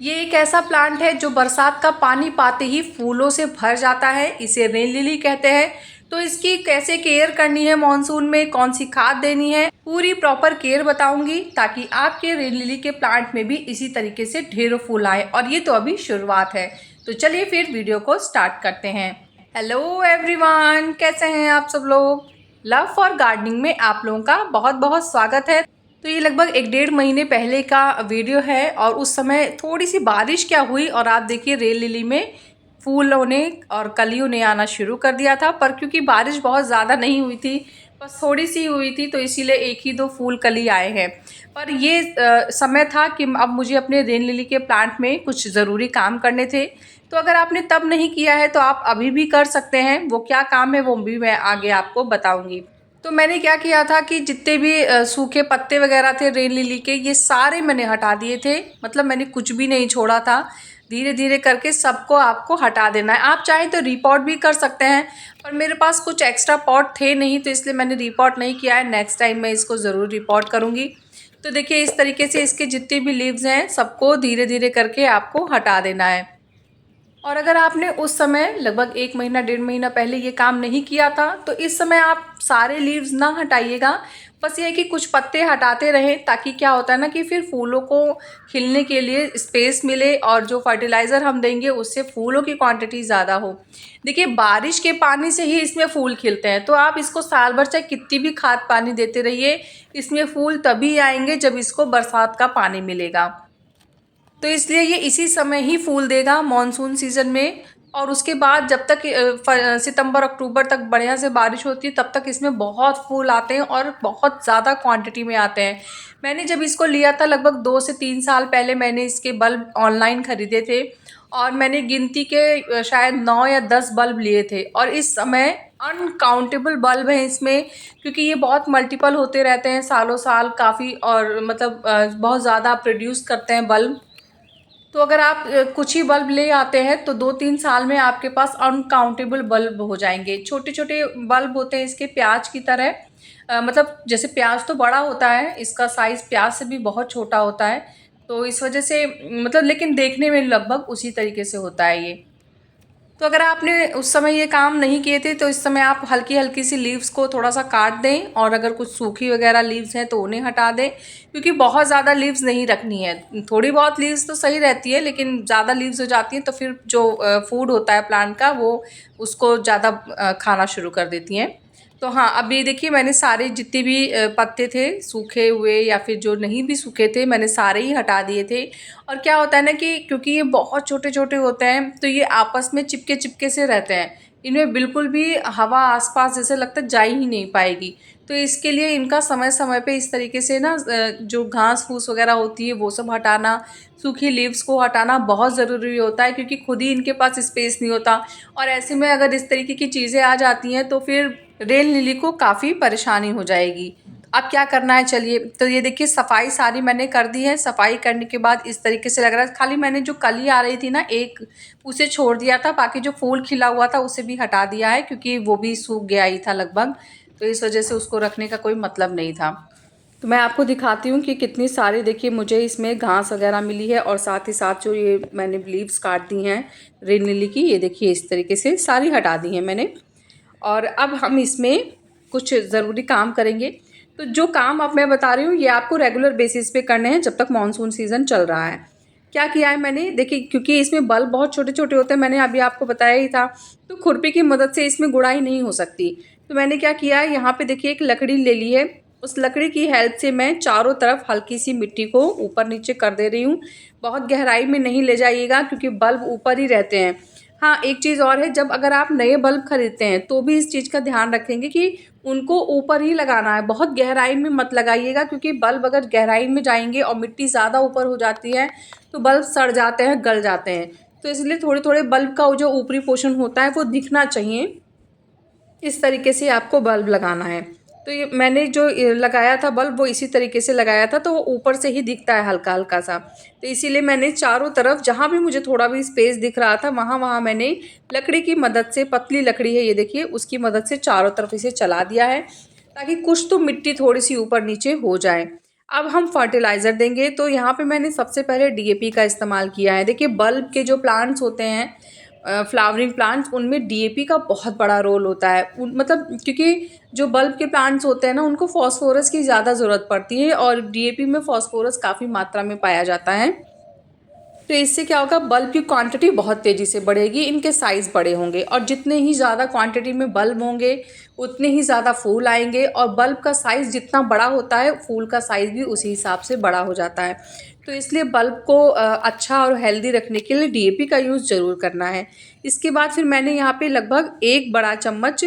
ये एक ऐसा प्लांट है जो बरसात का पानी पाते ही फूलों से भर जाता है। इसे रेन लिली कहते हैं। तो इसकी कैसे केयर करनी है, मानसून में कौन सी खाद देनी है, पूरी प्रॉपर केयर बताऊंगी ताकि आपके रेन लिली के प्लांट में भी इसी तरीके से ढेरों फूल आए। और ये तो अभी शुरुआत है। तो चलिए फिर वीडियो को स्टार्ट करते हैं। हेलो एवरीवन, कैसे हैं आप सब लोग। लव फॉर गार्डनिंग में आप लोगों का बहुत बहुत स्वागत है। तो ये लगभग 1-1.5 महीने पहले का वीडियो है और उस समय थोड़ी सी बारिश क्या हुई और आप देखिए रेन लिली में फूलों ने और कलियों ने आना शुरू कर दिया था। पर क्योंकि बारिश बहुत ज़्यादा नहीं हुई थी, बस थोड़ी सी हुई थी, तो इसीलिए एक ही दो फूल कली आए हैं। पर ये समय था कि अब मुझे अपने रेन लिली के प्लांट में कुछ ज़रूरी काम करने थे। तो अगर आपने तब नहीं किया है तो आप अभी भी कर सकते हैं। वो क्या काम है वो भी मैं आगे आपको बताऊंगी। तो मैंने क्या किया था कि जितने भी सूखे पत्ते वगैरह थे रेन लिली के, ये सारे मैंने हटा दिए थे। मतलब मैंने कुछ भी नहीं छोड़ा था। धीरे धीरे करके सबको आपको हटा देना है। आप चाहें तो रिपोर्ट भी कर सकते हैं, पर मेरे पास कुछ एक्स्ट्रा पॉट थे नहीं, तो इसलिए मैंने रिपोर्ट नहीं किया है। नेक्स्ट टाइम मैं इसको ज़रूर रिपोर्ट करूँगी। तो देखिए इस तरीके से इसके जितने भी लीव्स हैं सबको धीरे धीरे करके आपको हटा देना है। और अगर आपने उस समय लगभग 1 महीना 1.5 महीना पहले ये काम नहीं किया था तो इस समय आप सारे लीव्स ना हटाइएगा। बस ये है कि कुछ पत्ते हटाते रहें, ताकि क्या होता है ना कि फिर फूलों को खिलने के लिए स्पेस मिले और जो फर्टिलाइज़र हम देंगे उससे फूलों की क्वांटिटी ज़्यादा हो। देखिए बारिश के पानी से ही इसमें फूल खिलते हैं, तो आप इसको साल भर चाहे कितनी भी खाद पानी देते रहिए, इसमें फूल तभी आएंगे जब इसको बरसात का पानी मिलेगा। तो इसलिए ये इसी समय ही फूल देगा, मॉनसून सीज़न में। और उसके बाद जब तक सितंबर अक्टूबर तक बढ़िया से बारिश होती है तब तक इसमें बहुत फूल आते हैं और बहुत ज़्यादा क्वांटिटी में आते हैं। मैंने जब इसको लिया था लगभग 2 से 3 साल पहले मैंने इसके बल्ब ऑनलाइन ख़रीदे थे और मैंने गिनती के शायद 9 या 10 बल्ब लिए थे। और इस समय अनकाउंटेबल बल्ब हैं इसमें, क्योंकि ये बहुत मल्टीपल होते रहते हैं सालों साल काफ़ी, और मतलब बहुत ज़्यादा प्रोड्यूस करते हैं बल्ब। तो अगर आप कुछ ही बल्ब ले आते हैं तो 2-3 साल में आपके पास अनकाउंटेबल बल्ब हो जाएंगे। छोटे छोटे बल्ब होते हैं इसके, प्याज की तरह। मतलब जैसे प्याज तो बड़ा होता है, इसका साइज़ प्याज से भी बहुत छोटा होता है। तो इस वजह से मतलब, लेकिन देखने में लगभग उसी तरीके से होता है ये। तो अगर आपने उस समय ये काम नहीं किए थे तो इस समय आप हल्की हल्की सी लीव्स को थोड़ा सा काट दें, और अगर कुछ सूखी वगैरह लीव्स हैं तो उन्हें हटा दें, क्योंकि बहुत ज़्यादा लीव्स नहीं रखनी है। थोड़ी बहुत लीव्स तो सही रहती है, लेकिन ज़्यादा लीव्स हो जाती हैं तो फिर जो फूड होता है प्लांट का वो उसको ज़्यादा खाना शुरू कर देती हैं। तो हाँ, अब ये देखिए मैंने सारे जितने भी पत्ते थे सूखे हुए या फिर जो नहीं भी सूखे थे, मैंने सारे ही हटा दिए थे। और क्या होता है ना कि क्योंकि ये बहुत छोटे छोटे होते हैं तो ये आपस में चिपके चिपके से रहते हैं। इनमें बिल्कुल भी हवा आसपास जैसे लगता है जा ही नहीं पाएगी। तो इसके लिए इनका समय समय पे इस तरीके से ना जो घास फूस वगैरह होती है वो सब हटाना, सूखी लीव्स को हटाना बहुत ज़रूरी होता है, क्योंकि खुद ही इनके पास स्पेस नहीं होता। और ऐसे में अगर इस तरीके की चीज़ें आ जाती हैं तो फिर रेन लिली को काफ़ी परेशानी हो जाएगी। अब क्या करना है चलिए, तो ये देखिए सफाई सारी मैंने कर दी है। सफाई करने के बाद इस तरीके से लग रहा है, खाली मैंने जो कली आ रही थी ना एक, उसे छोड़ दिया था। बाकी जो फूल खिला हुआ था उसे भी हटा दिया है, क्योंकि वो भी सूख गया ही था लगभग। तो इस वजह से उसको रखने का कोई मतलब नहीं था। तो मैं आपको दिखाती हूँ कि कितनी सारी, देखिए मुझे इसमें घास वगैरह मिली है, और साथ ही साथ जो ये मैंने लीव्स काट दी हैं रेन लिली की, ये देखिए इस तरीके से सारी हटा दी हैं मैंने। और अब हम इसमें कुछ ज़रूरी काम करेंगे। तो जो काम अब मैं बता रही हूँ ये आपको रेगुलर बेसिस पे करने हैं जब तक मानसून सीज़न चल रहा है। क्या किया है मैंने, देखिए क्योंकि इसमें बल्ब बहुत छोटे छोटे होते हैं, मैंने अभी आपको बताया ही था, तो खुरपी की मदद से इसमें गुड़ाई नहीं हो सकती। तो मैंने क्या किया है, यहाँ पे देखिए एक लकड़ी ले ली है। उस लकड़ी की हेल्प से मैं चारों तरफ हल्की सी मिट्टी को ऊपर नीचे कर दे रही हूँ। बहुत गहराई में नहीं ले जाइएगा, क्योंकि बल्ब ऊपर ही रहते हैं। हाँ, एक चीज़ और है, जब अगर आप नए बल्ब खरीदते हैं तो भी इस चीज़ का ध्यान रखेंगे कि उनको ऊपर ही लगाना है, बहुत गहराई में मत लगाइएगा, क्योंकि बल्ब अगर गहराई में जाएंगे और मिट्टी ज़्यादा ऊपर हो जाती है तो बल्ब सड़ जाते हैं, गल जाते हैं। तो इसलिए थोड़े थोड़े बल्ब का जो ऊपरी पोर्शन होता है वो दिखना चाहिए। इस तरीके से आपको बल्ब लगाना है। तो ये मैंने जो लगाया था बल्ब वो इसी तरीके से लगाया था, तो वो ऊपर से ही दिखता है हल्का हल्का सा। तो इसीलिए मैंने चारों तरफ जहाँ भी मुझे थोड़ा भी स्पेस दिख रहा था वहाँ वहाँ मैंने लकड़ी की मदद से, पतली लकड़ी है ये देखिए, उसकी मदद से चारों तरफ इसे चला दिया है, ताकि कुछ तो मिट्टी थोड़ी सी ऊपर नीचे हो जाए। अब हम फर्टिलाइज़र देंगे, तो यहाँ पे मैंने सबसे पहले डीएपी का इस्तेमाल किया है। देखिए बल्ब के जो प्लांट्स होते हैं फ्लावरिंग प्लांट्स, उनमें डीएपी का बहुत बड़ा रोल होता है। मतलब क्योंकि जो बल्ब के प्लांट्स होते हैं ना, उनको फास्फोरस की ज़्यादा ज़रूरत पड़ती है और डीएपी में फास्फोरस काफ़ी मात्रा में पाया जाता है। तो इससे क्या होगा, बल्ब की क्वांटिटी बहुत तेज़ी से बढ़ेगी, इनके साइज़ बड़े होंगे और जितने ही ज़्यादा क्वांटिटी में बल्ब होंगे उतने ही ज़्यादा फूल आएंगे और बल्ब का साइज़ जितना बड़ा होता है फूल का साइज़ भी उसी हिसाब से बड़ा हो जाता है। तो इसलिए बल्ब को अच्छा और हेल्दी रखने के लिए डीएपी का यूज़ ज़रूर करना है। इसके बाद फिर मैंने यहाँ पे लगभग 1 बड़ा चम्मच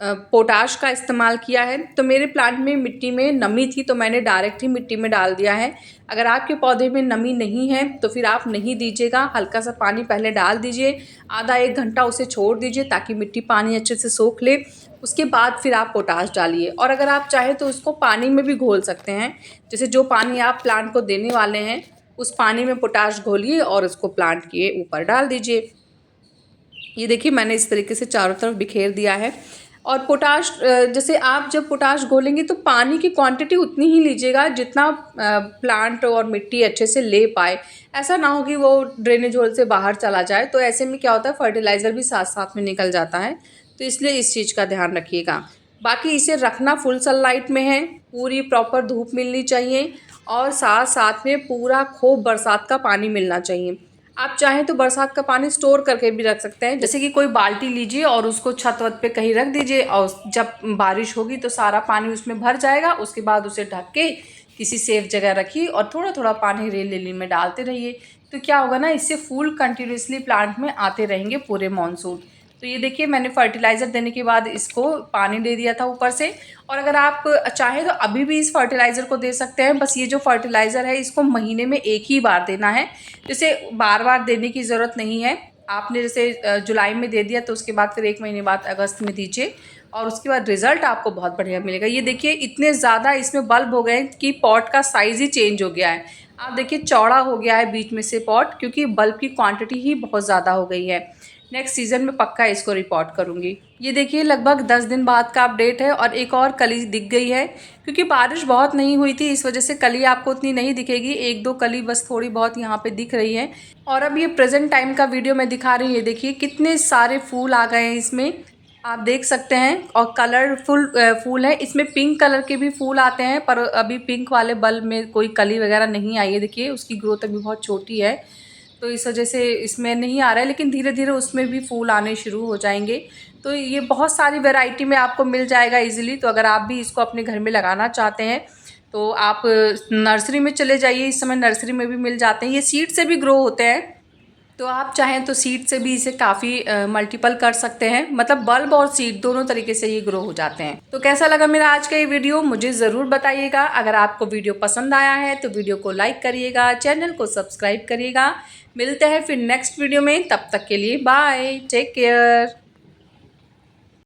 पोटाश का इस्तेमाल किया है। तो मेरे प्लांट में मिट्टी में नमी थी तो मैंने डायरेक्ट ही मिट्टी में डाल दिया है। अगर आपके पौधे में नमी नहीं है तो फिर आप नहीं दीजिएगा, हल्का सा पानी पहले डाल दीजिए, आधा 1 घंटा उसे छोड़ दीजिए ताकि मिट्टी पानी अच्छे से सोख ले। उसके बाद फिर आप पोटाश डालिए और अगर आप चाहें तो उसको पानी में भी घोल सकते हैं। जैसे जो पानी आप प्लांट को देने वाले हैं उस पानी में पोटाश घोलिए और उसको प्लांट के ऊपर डाल दीजिए। ये देखिए मैंने इस तरीके से चारों तरफ बिखेर दिया है। और पोटाश जैसे आप जब पोटाश घोलेंगे तो पानी की क्वांटिटी उतनी ही लीजिएगा जितना प्लांट और मिट्टी अच्छे से ले पाए। ऐसा ना हो कि वो ड्रेनेज होल से बाहर चला जाए, तो ऐसे में क्या होता है फर्टिलाइज़र भी साथ साथ में निकल जाता है। तो इसलिए इस चीज़ का ध्यान रखिएगा। बाकी इसे रखना फुल सनलाइट में है, पूरी प्रॉपर धूप मिलनी चाहिए और साथ साथ में पूरा खूब बरसात का पानी मिलना चाहिए। आप चाहें तो बरसात का पानी स्टोर करके भी रख सकते हैं। जैसे कि कोई बाल्टी लीजिए और उसको छत वत पे कहीं रख दीजिए और जब बारिश होगी तो सारा पानी उसमें भर जाएगा। उसके बाद उसे ढक के किसी सेफ जगह रखिए और थोड़ा थोड़ा पानी रेल में डालते रहिए। तो क्या होगा ना, इससे फूल कंटिन्यूसली प्लांट में आते रहेंगे पूरे मानसून। तो ये देखिए मैंने फर्टिलाइज़र देने के बाद इसको पानी दे दिया था ऊपर से। और अगर आप चाहें तो अभी भी इस फर्टिलाइज़र को दे सकते हैं। बस ये जो फर्टिलाइज़र है इसको महीने में 1 ही बार देना है, जैसे बार बार देने की ज़रूरत नहीं है। आपने जैसे जुलाई में दे दिया तो उसके बाद फिर 1 महीने बाद अगस्त में दीजिए और उसके बाद रिज़ल्ट आपको बहुत बढ़िया मिलेगा। ये देखिए इतने ज़्यादा इसमें बल्ब हो गए हैं कि पॉट का साइज़ ही चेंज हो गया है। आप देखिए चौड़ा हो गया है बीच में से पॉट, क्योंकि बल्ब की क्वांटिटी ही बहुत ज़्यादा हो गई है। नेक्स्ट सीज़न में पक्का इसको रिपोर्ट करूँगी। ये देखिए लगभग 10 दिन बाद का अपडेट है और एक और कली दिख गई है, क्योंकि बारिश बहुत नहीं हुई थी इस वजह से कली आपको उतनी नहीं दिखेगी। 1-2 कली बस थोड़ी बहुत यहाँ पे दिख रही है। और अब ये प्रेजेंट टाइम का वीडियो मैं दिखा रही हूँ। ये देखिए कितने सारे फूल आ गए हैं इसमें, आप देख सकते हैं। और कलरफुल फूल है, इसमें पिंक कलर के भी फूल आते हैं पर अभी पिंक वाले बल्ब में कोई कली वगैरह नहीं आई है। देखिए उसकी ग्रोथ अभी बहुत छोटी है तो इस वजह से इसमें नहीं आ रहा है, लेकिन धीरे धीरे उसमें भी फूल आने शुरू हो जाएंगे। तो ये बहुत सारी वैरायटी में आपको मिल जाएगा इजीली। तो अगर आप भी इसको अपने घर में लगाना चाहते हैं तो आप नर्सरी में चले जाइए, इस समय नर्सरी में भी मिल जाते हैं। ये सीड से भी ग्रो होते हैं, तो आप चाहें तो सीड से भी इसे काफ़ी मल्टीपल कर सकते हैं। मतलब बल्ब और सीड दोनों तरीके से ये ग्रो हो जाते हैं। तो कैसा लगा मेरा आज का ये वीडियो मुझे ज़रूर बताइएगा। अगर आपको वीडियो पसंद आया है तो वीडियो को लाइक करिएगा, चैनल को सब्सक्राइब करिएगा। मिलते हैं फिर नेक्स्ट वीडियो में, तब तक के लिए बाय, टेक केयर।